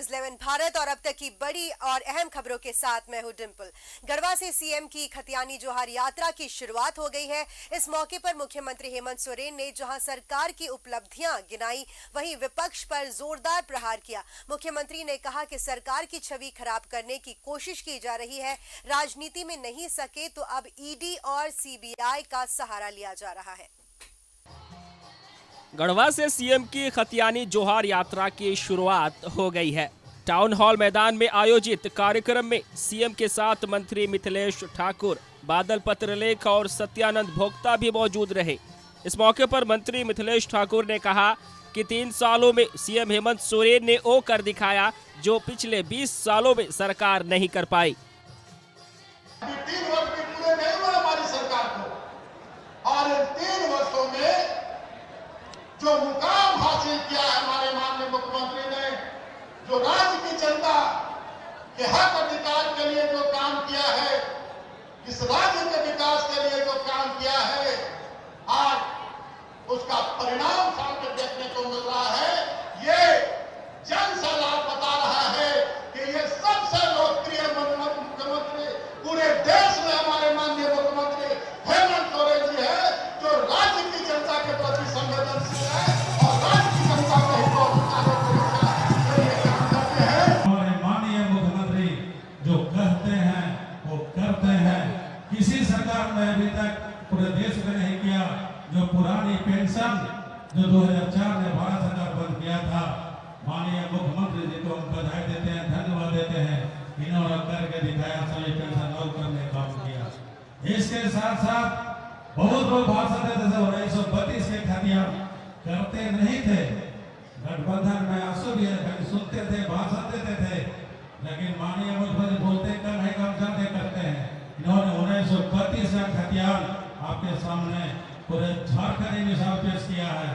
News 11 Bharat और अब तक की बड़ी और अहम खबरों के साथ मैं हूं डिंपल। गढ़वा से सीएम की खतियानी जोहार यात्रा की शुरुआत हो गई है। इस मौके पर मुख्यमंत्री हेमंत सोरेन ने जहां सरकार की उपलब्धियां गिनाई, वहीं विपक्ष पर जोरदार प्रहार किया। मुख्यमंत्री ने कहा कि सरकार की छवि खराब करने की कोशिश की जा रही है। राजनीति में नहीं सके तो अब ईडी और सीबीआई का सहारा लिया जा रहा है। गढ़वा से सीएम की खतियानी जोहार यात्रा की शुरुआत हो गई है। टाउन हॉल मैदान में आयोजित कार्यक्रम में सीएम के साथ मंत्री मिथिलेश ठाकुर, बादल पत्रलेख और सत्यानंद भोक्ता भी मौजूद रहे। इस मौके पर मंत्री मिथिलेश ठाकुर ने कहा कि 3 सालों में सीएम हेमंत सोरेन ने वो कर दिखाया जो पिछले 20 सालों में सरकार नहीं कर पाई। 3 वर्ष भी पूरे नहीं हुए हमारी सरकार को, और इन 3 वर्षों में जो मुकाम हासिल किया है हमारे माननीय मुख्यमंत्री ने, जो राज्य की जनता के हक अधिकार के लिए जो काम किया है, इस राज्य के विकास के लिए जो काम किया है, आज उसका परिणाम सामने देखने को मिल रहा है। ये जन सलाह बता रहा है कि ये सबसे लोकप्रिय मुख्यमंत्री पूरे देश में हमारे माननीय मुख्यमंत्री हेमंत सोरेन जी है, जो राज्य की जनता के प्रति संवेदनशील है और राज्य की जनता के हितों के लिए काम करते हैं। हमारे माननीय मुख्यमंत्री जो कहते हैं वो करते हैं। किसी सरकार ने अभी तक पूरे देश में नहीं किया। जो पुरानी पेंशन जो 2004 में भारत सरकार बंद किया था, माननीय मुख्यमंत्री जी को हम बधाई देते हैं, धन्यवाद देते हैं। इन्होंने करके दिखाया, सभी पेंशन और करने का काम किया। इसके साथ साथ बहुत लोग भाषण देते थे 1932 के खतियान करते नहीं थे। गठबंधन में आंसू भी सुनते थे, भाषण देते थे, लेकिन माननीय मुख्यमंत्री बोलते कम है, काम ज्यादा करते हैं। इन्होंने 1932 का खतियान आपके सामने पूरे झारखंड मिसाल पेश किया है।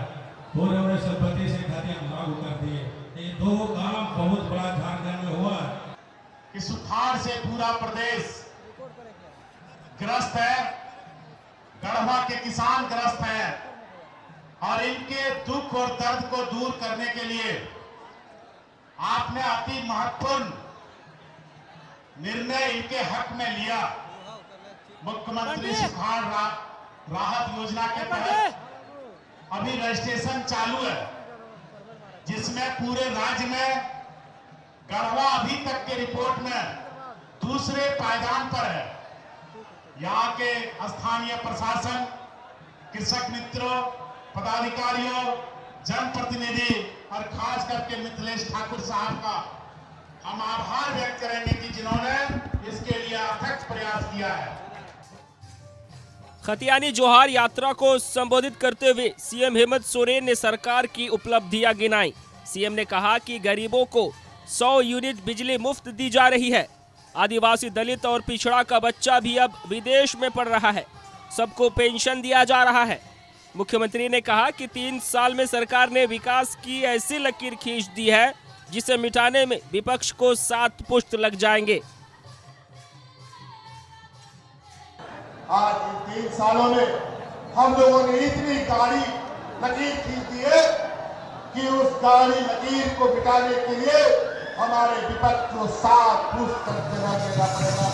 पूरे 1932 के खतियान लागू कर दिए। ये 2 काम बहुत बड़ा झारखंड में हुआ है। इस सुखाड़ से पूरा प्रदेश ग्रस्त है, गढ़वा के किसान ग्रस्त हैं, और इनके दुख और दर्द को दूर करने के लिए आपने अति महत्वपूर्ण निर्णय इनके हक में लिया। मुख्यमंत्री सुखाड़ राहत योजना के तहत अभी रजिस्ट्रेशन चालू है, जिसमें पूरे राज्य में गढ़वा अभी तक के रिपोर्ट में दूसरे पायदान पर है। यहाँ के स्थानीय प्रशासन, कृषक मित्रों, पदाधिकारियों, जनप्रतिनिधि और खास करके मिथिलेश ठाकुर साहब का हम आभार व्यक्त करेंगे कि जिन्होंने इसके लिए अथक प्रयास किया है। खतियानी जोहार यात्रा को संबोधित करते हुए सीएम हेमंत सोरेन ने सरकार की उपलब्धियां गिनाई। सीएम ने कहा कि गरीबों को 100 यूनिट बिजली मुफ्त दी जा रही है। आदिवासी, दलित और पिछड़ा का बच्चा भी अब विदेश में पढ़ रहा है। सबको पेंशन दिया जा रहा है। मुख्यमंत्री ने कहा कि 3 साल में सरकार ने विकास की ऐसी लकीर खींच दी है जिसे मिटाने में विपक्ष को 7 पुश्त लग जाएंगे। आज इन 3 सालों में हम लोगों ने इतनी गाढ़ी लकीर खींच दी है कि उस गाढ़ी लकीर को मिटाने के लिए हमारे विपक्ष को 7 पुश्त देना पड़ेगा।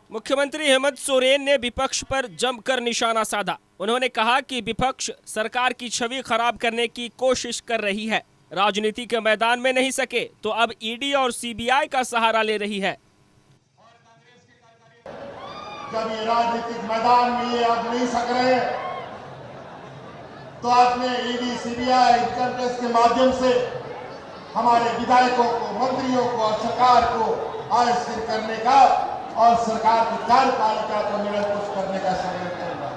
मुख्यमंत्री हेमंत सोरेन ने विपक्ष पर जमकर निशाना साधा। उन्होंने कहा कि विपक्ष सरकार की छवि खराब करने की कोशिश कर रही है। राजनीति के मैदान में नहीं सके तो अब ईडी और सीबीआई का सहारा ले रही है। जब ये राजनीतिक मैदान में ये अब नहीं सक रहे, तो आपने ईडी, सीबीआई, इनकम टैक्स के माध्यम से हमारे विधायकों को, मंत्रियों को और सरकार को अस्थिर करने का और सरकार की कार्यपालिका को निरंकुश करने का संकल्प करना।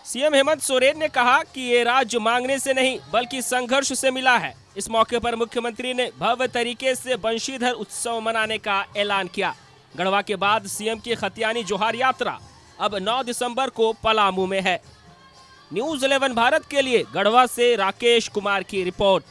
सीएम हेमंत सोरेन ने कहा कि ये राज्य मांगने से नहीं बल्कि संघर्ष से मिला है। इस मौके पर मुख्यमंत्री ने भव्य तरीके से बंशीधर उत्सव मनाने का ऐलान किया। गढ़वा के बाद सीएम की खतियानी जोहार यात्रा अब 9 दिसंबर को पलामू में है। न्यूज 11 भारत के लिए गढ़वा से राकेश कुमार की रिपोर्ट।